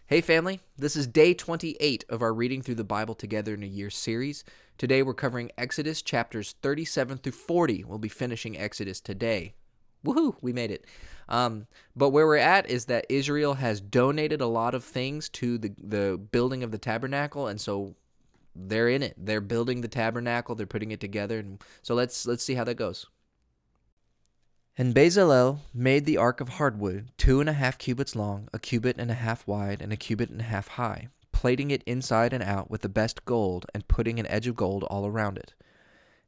Hey family, this is day 28 of our Reading Through the Bible Together in a Year series. Today we're covering Exodus chapters 37 through 40. We'll be finishing Exodus today. Woohoo, we made it. But where we're at is that Israel has donated a lot of things to the building of the tabernacle, and so they're in it. They're building the tabernacle, they're putting it together, and so let's see how that goes. And Bezalel made the ark of hardwood, 2.5 cubits long, 1.5 cubits wide, and 1.5 cubits high, plating it inside and out with the best gold, and putting an edge of gold all around it.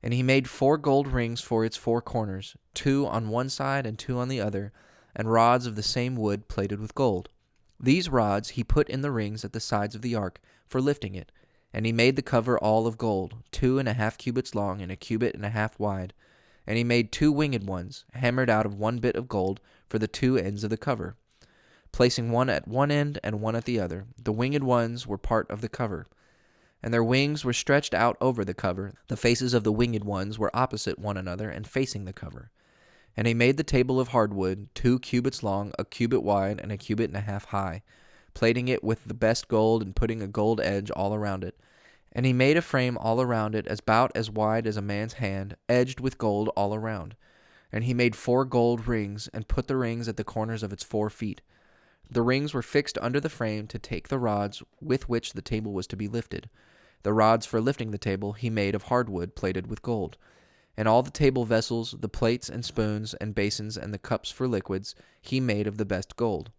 And he made 4 gold rings for its 4 corners, 2 on one side and 2 on the other, and rods of the same wood plated with gold. These rods he put in the rings at the sides of the ark, for lifting it. And he made the cover all of gold, 2.5 cubits long, and 1.5 cubits wide. And he made 2 winged ones, hammered out of 1 bit of gold, for the 2 ends of the cover, placing one at one end and one at the other. The winged ones were part of the cover, and their wings were stretched out over the cover. The faces of the winged ones were opposite one another and facing the cover. And he made the table of hardwood, 2 cubits long, 1 cubit wide, and 1.5 cubits high, plating it with the best gold and putting a gold edge all around it. And he made a frame all around it, about as wide as a man's hand, edged with gold all around. And he made 4 gold rings, and put the rings at the corners of its 4 feet. The rings were fixed under the frame to take the rods with which the table was to be lifted. The rods for lifting the table he made of hardwood plated with gold. And all the table vessels, the plates and spoons and basins and the cups for liquids, he made of the best gold.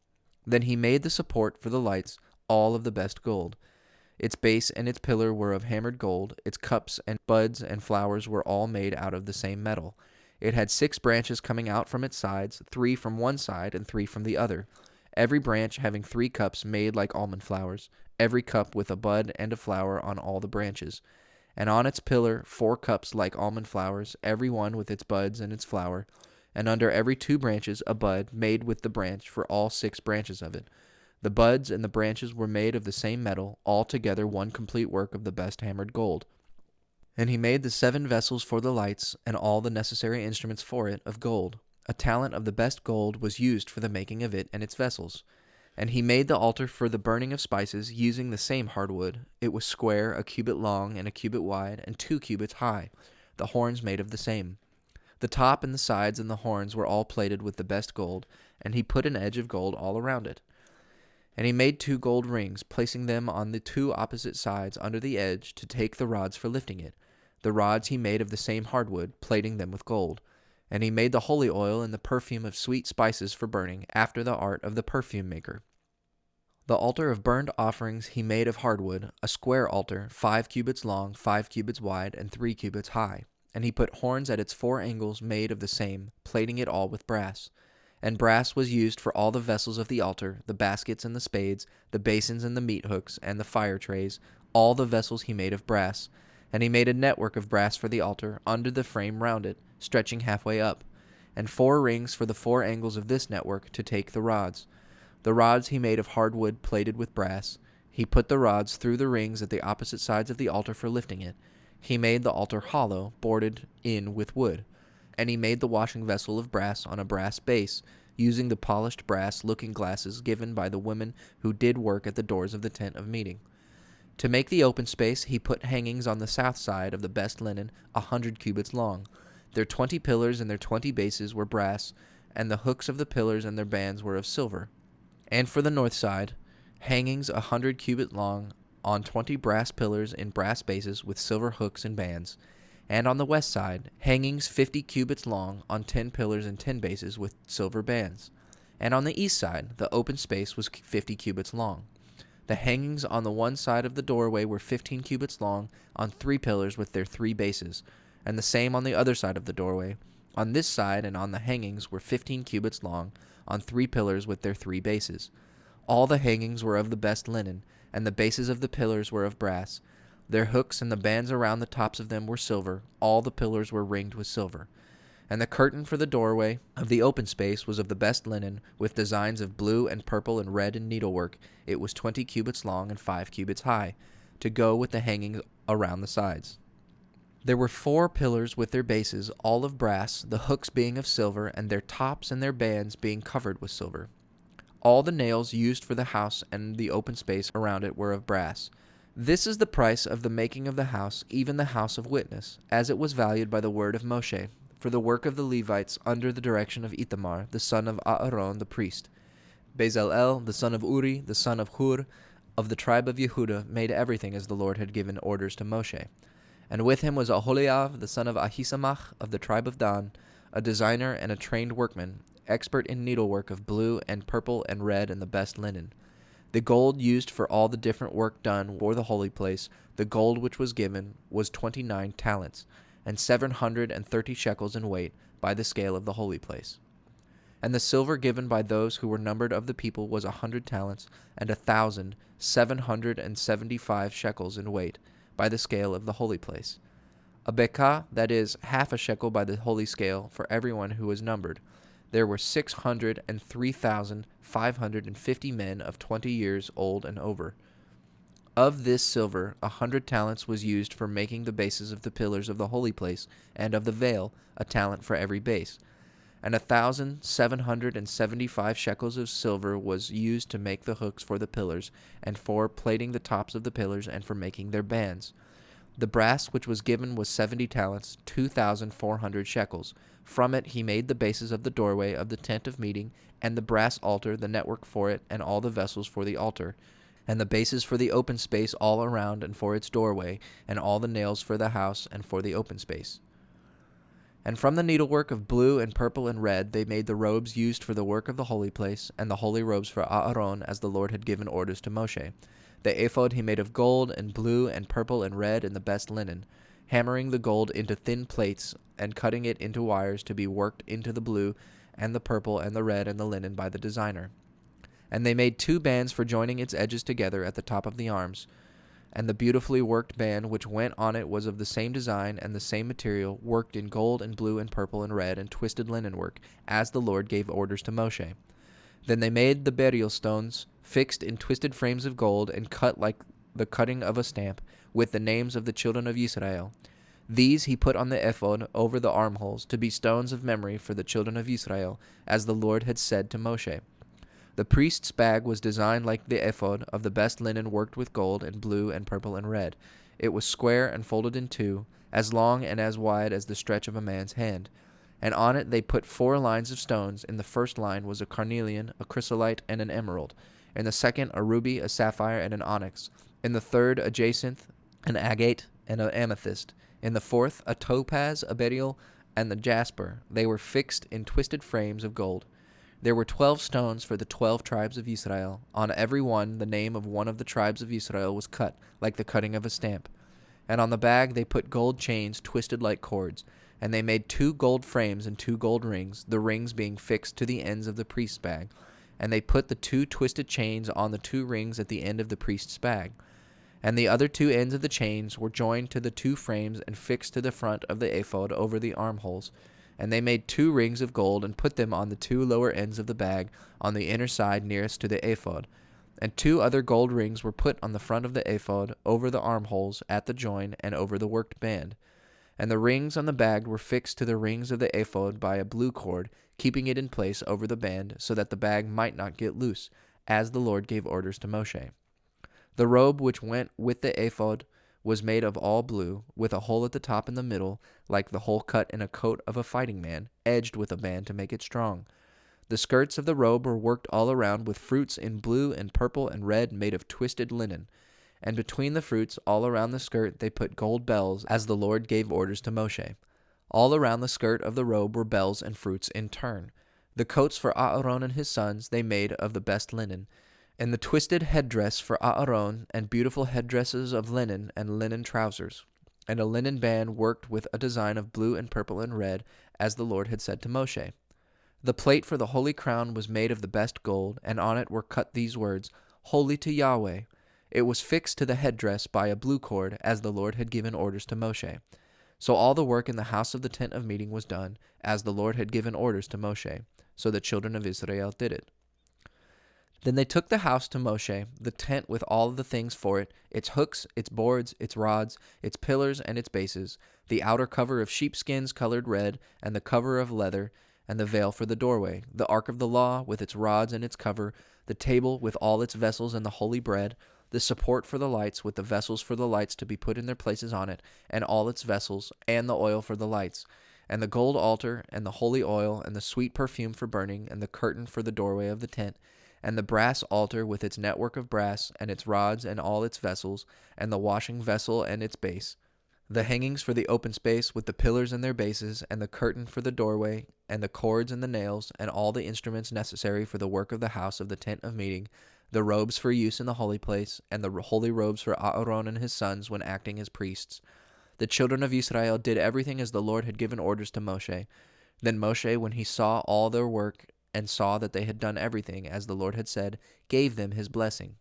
Then he made the support for the lights, all of the best gold. Its base and its pillar were of hammered gold. Its cups and buds and flowers were all made out of the same metal. It had 6 branches coming out from its sides, 3 from one side and 3 from the other, every branch having 3 cups made like almond flowers, every cup with a bud and a flower on all the branches. And on its pillar 4 cups like almond flowers, every one with its buds and its flower, and under every 2 branches a bud made with the branch for all 6 branches of it. The buds and the branches were made of the same metal, altogether one complete work of the best hammered gold. And he made the 7 vessels for the lights, and all the necessary instruments for it, of gold. A talent of the best gold was used for the making of it and its vessels. And he made the altar for the burning of spices, using the same hardwood. It was square, 1 cubit long, and 1 cubit wide, and 2 cubits high, the horns made of the same. The top and the sides and the horns were all plated with the best gold, and he put an edge of gold all around it. And he made 2 gold rings, placing them on the 2 opposite sides under the edge to take the rods for lifting it. The rods he made of the same hardwood, plating them with gold. And he made the holy oil and the perfume of sweet spices for burning, after the art of the perfume maker. The altar of burnt offerings he made of hardwood, a square altar, 5 cubits long, 5 cubits wide, and 3 cubits high. And he put horns at its 4 angles made of the same, plating it all with brass. And brass was used for all the vessels of the altar, the baskets and the spades, the basins and the meat hooks, and the fire trays. All the vessels he made of brass. And he made a network of brass for the altar, under the frame round it, stretching halfway up. And 4 rings for the 4 angles of this network to take the rods. The rods he made of hardwood plated with brass. He put the rods through the rings at the opposite sides of the altar for lifting it. He made the altar hollow, boarded in with wood. And he made the washing vessel of brass on a brass base, using the polished brass looking-glasses given by the women who did work at the doors of the tent of meeting. To make the open space, he put hangings on the south side of the best linen, 100 cubits long. Their 20 pillars and their 20 bases were brass, and the hooks of the pillars and their bands were of silver. And for the north side, hangings 100 cubits long, on 20 brass pillars in brass bases with silver hooks and bands. And on the west side, hangings 50 cubits long, on 10 pillars and 10 bases with silver bands. And on the east side, the open space was 50 cubits long. The hangings on the one side of the doorway were 15 cubits long, on 3 pillars with their 3 bases, and the same on the other side of the doorway. On this side and on the hangings were 15 cubits long, on 3 pillars with their 3 bases. All the hangings were of the best linen, and the bases of the pillars were of brass. Their hooks and the bands around the tops of them were silver. All the pillars were ringed with silver. And the curtain for the doorway of the open space was of the best linen, with designs of blue and purple and red and needlework. It was 20 cubits long and 5 cubits high, to go with the hangings around the sides. There were 4 pillars with their bases, all of brass, the hooks being of silver, and their tops and their bands being covered with silver. All the nails used for the house and the open space around it were of brass. This is the price of the making of the house, even the house of witness, as it was valued by the word of Moshe, for the work of the Levites under the direction of Ithamar, the son of Aaron the priest. Bezalel, the son of Uri, the son of Hur, of the tribe of Yehuda, made everything as the Lord had given orders to Moshe. And with him was Aholiab, the son of Ahisamach, of the tribe of Dan, a designer and a trained workman, expert in needlework of blue and purple and red and the best linen. The gold used for all the different work done for the holy place, the gold which was given, was 29 talents, and 730 shekels in weight, by the scale of the holy place. And the silver given by those who were numbered of the people was 100 talents, and 1,775 shekels in weight, by the scale of the holy place. A bekah, that is, half a shekel by the holy scale, for everyone who was numbered. There were 603,550 men of 20 years old and over. Of this silver 100 talents was used for making the bases of the pillars of the holy place, and of the veil, a talent for every base. And 1,775 shekels of silver was used to make the hooks for the pillars, and for plating the tops of the pillars, and for making their bands. The brass which was given was 70 talents, 2,400 shekels. From it he made the bases of the doorway of the tent of meeting, and the brass altar, the network for it, and all the vessels for the altar, and the bases for the open space all around and for its doorway, and all the nails for the house and for the open space. And from the needlework of blue and purple and red they made the robes used for the work of the holy place, and the holy robes for Aaron, as the Lord had given orders to Moshe. The ephod he made of gold and blue and purple and red and the best linen, hammering the gold into thin plates, and cutting it into wires to be worked into the blue and the purple and the red and the linen by the designer. And they made 2 bands for joining its edges together at the top of the arms. And the beautifully worked band which went on it was of the same design and the same material, worked in gold and blue and purple and red and twisted linen work, as the Lord gave orders to Moshe. Then they made the burial stones, fixed in twisted frames of gold, and cut like the cutting of a stamp, with the names of the children of Israel. These he put on the ephod over the armholes, to be stones of memory for the children of Israel, as the Lord had said to Moshe. The priest's bag was designed like the ephod, of the best linen worked with gold and blue and purple and red. It was square and folded in 2, as long and as wide as the stretch of a man's hand. And on it they put 4 lines of stones. In the first line was a carnelian, a chrysolite, and an emerald. In the second, a ruby, a sapphire, and an onyx. In the third, a jacinth, an agate, and an amethyst. In the fourth, a topaz, a beryl, and the jasper. They were fixed in twisted frames of gold. There were 12 stones for the 12 tribes of Israel. On every one the name of one of the tribes of Israel was cut, like the cutting of a stamp. And on the bag they put gold chains twisted like cords. And they made 2 gold frames and 2 gold rings, the rings being fixed to the ends of the priest's bag. And they put the 2 twisted chains on the 2 rings at the end of the priest's bag. And the other 2 ends of the chains were joined to the 2 frames and fixed to the front of the ephod over the armholes. And they made 2 rings of gold and put them on the 2 lower ends of the bag on the inner side nearest to the ephod. And 2 other gold rings were put on the front of the ephod, over the armholes, at the join, and over the worked band. And the rings on the bag were fixed to the rings of the ephod by a blue cord, keeping it in place over the band, so that the bag might not get loose, as the Lord gave orders to Moshe. The robe which went with the ephod was made of all blue, with a hole at the top in the middle, like the hole cut in a coat of a fighting man, edged with a band to make it strong. The skirts of the robe were worked all around with fruits in blue and purple and red made of twisted linen. And between the fruits, all around the skirt, they put gold bells, as the Lord gave orders to Moshe. All around the skirt of the robe were bells and fruits in turn. The coats for Aaron and his sons they made of the best linen, and the twisted headdress for Aaron, and beautiful headdresses of linen and linen trousers, and a linen band worked with a design of blue and purple and red, as the Lord had said to Moshe. The plate for the holy crown was made of the best gold, and on it were cut these words, Holy to Yahweh. It was fixed to the headdress by a blue cord, as the Lord had given orders to Moshe. So all the work in the house of the tent of meeting was done, as the Lord had given orders to Moshe. So the children of Israel did it. Then they took the house to Moshe, the tent with all the things for it, its hooks, its boards, its rods, its pillars, and its bases, the outer cover of sheepskins colored red, and the cover of leather, and the veil for the doorway, the ark of the law with its rods and its cover, the table with all its vessels and the holy bread, the support for the lights with the vessels for the lights to be put in their places on it, and all its vessels, and the oil for the lights, and the gold altar, and the holy oil, and the sweet perfume for burning, and the curtain for the doorway of the tent, and the brass altar with its network of brass, and its rods, and all its vessels, and the washing vessel and its base, the hangings for the open space with the pillars and their bases, and the curtain for the doorway, and the cords and the nails, and all the instruments necessary for the work of the house of the tent of meeting, the robes for use in the holy place, and the holy robes for Aaron and his sons when acting as priests. The children of Israel did everything as the Lord had given orders to Moshe. Then Moshe, when he saw all their work and saw that they had done everything as the Lord had said, gave them his blessing.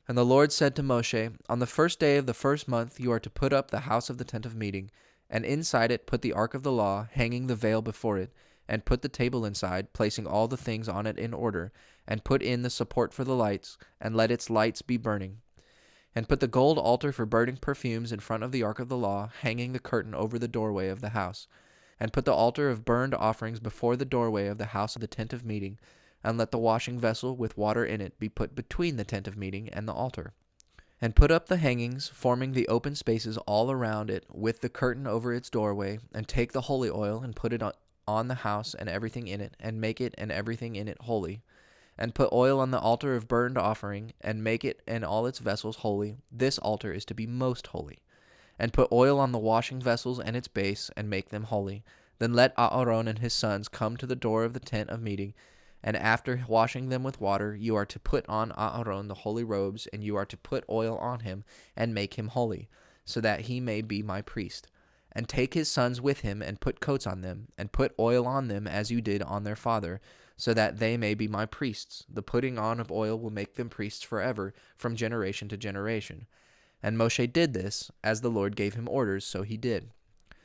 And the Lord said to Moshe, On the first day of the first month you are to put up the house of the tent of meeting, and inside it put the ark of the law, hanging the veil before it, and put the table inside, placing all the things on it in order, and put in the support for the lights, and let its lights be burning. And put the gold altar for burning perfumes in front of the ark of the law, hanging the curtain over the doorway of the house. And put the altar of burned offerings before the doorway of the house of the tent of meeting, and let the washing vessel with water in it be put between the tent of meeting and the altar. And put up the hangings, forming the open spaces all around it, with the curtain over its doorway, and take the holy oil, and put it on the house and everything in it, and make it and everything in it holy. And put oil on the altar of burned offering, and make it and all its vessels holy. This altar is to be most holy. And put oil on the washing vessels and its base, and make them holy. Then let Aaron and his sons come to the door of the tent of meeting, and after washing them with water, you are to put on Aaron the holy robes, and you are to put oil on him, and make him holy, so that he may be my priest. And take his sons with him, and put coats on them, and put oil on them as you did on their father, so that they may be my priests. The putting on of oil will make them priests forever, from generation to generation. And Moshe did this, as the Lord gave him orders, so he did.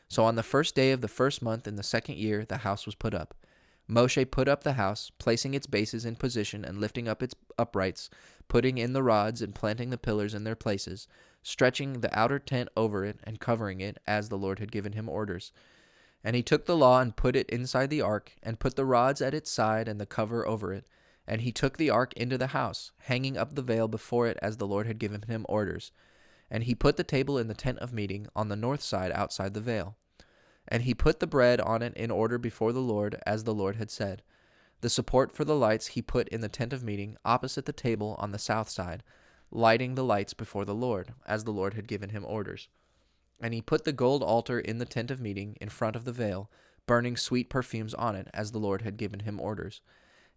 So on the first day of the first month in the second year, the house was put up. Moshe put up the house, placing its bases in position and lifting up its uprights, putting in the rods and planting the pillars in their places, stretching the outer tent over it and covering it, as the Lord had given him orders. And he took the law and put it inside the ark, and put the rods at its side and the cover over it. And he took the ark into the house, hanging up the veil before it, as the Lord had given him orders. And he put the table in the tent of meeting on the north side outside the veil. And he put the bread on it in order before the Lord, as the Lord had said. The support for the lights he put in the tent of meeting, opposite the table on the south side, lighting the lights before the Lord, as the Lord had given him orders. And he put the gold altar in the tent of meeting in front of the veil, burning sweet perfumes on it, as the Lord had given him orders.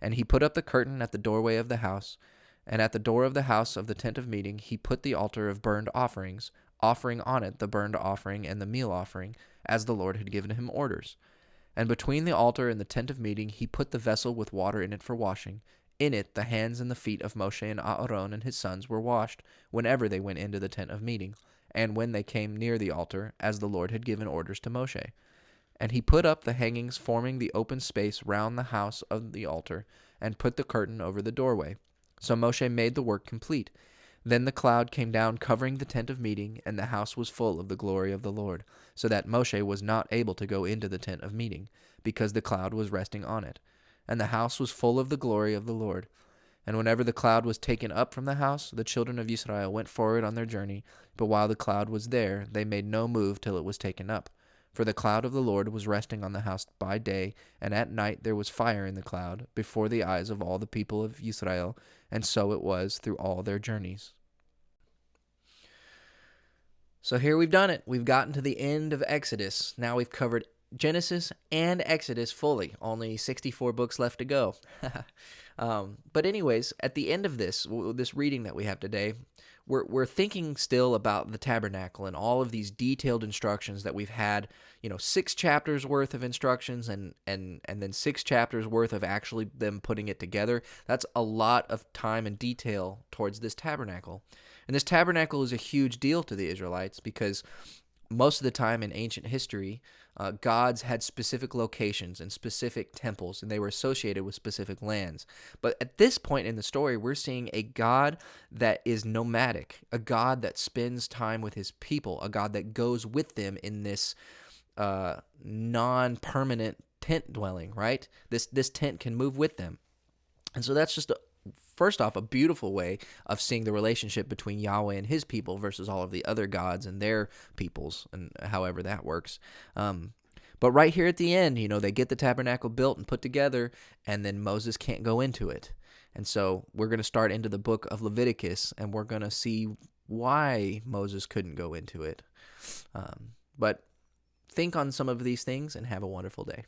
And he put up the curtain at the doorway of the house, and at the door of the house of the tent of meeting he put the altar of burned offerings, offering on it the burned offering and the meal offering, as the Lord had given him orders. And between the altar and the tent of meeting he put the vessel with water in it for washing. In it the hands and the feet of Moshe and Aaron and his sons were washed whenever they went into the tent of meeting, and when they came near the altar, as the Lord had given orders to Moshe. And he put up the hangings forming the open space round the house of the altar, and put the curtain over the doorway. So Moshe made the work complete. Then the cloud came down covering the tent of meeting, and the house was full of the glory of the Lord, so that Moshe was not able to go into the tent of meeting, because the cloud was resting on it. And the house was full of the glory of the Lord. And whenever the cloud was taken up from the house, the children of Israel went forward on their journey, but while the cloud was there, they made no move till it was taken up. For the cloud of the Lord was resting on the house by day, and at night there was fire in the cloud, before the eyes of all the people of Israel, and so it was through all their journeys. So here we've done it. We've gotten to the end of Exodus. Now we've covered Genesis and Exodus fully. Only 64 books left to go. But anyways, at the end of this reading that we have today, we're thinking still about the tabernacle and all of these detailed instructions that we've had. 6 chapters worth of instructions and then 6 chapters worth of actually them putting it together. That's a lot of time and detail towards this tabernacle. And this tabernacle is a huge deal to the Israelites because most of the time in ancient history, gods had specific locations and specific temples, and they were associated with specific lands. But at this point in the story, we're seeing a God that is nomadic, a God that spends time with his people, a God that goes with them in this non-permanent tent dwelling, right? This tent can move with them. And so that's just first off, a beautiful way of seeing the relationship between Yahweh and his people versus all of the other gods and their peoples, and however that works. But right here at the end, they get the tabernacle built and put together, and then Moses can't go into it. And so we're going to start into the book of Leviticus, and we're going to see why Moses couldn't go into it. But think on some of these things and have a wonderful day.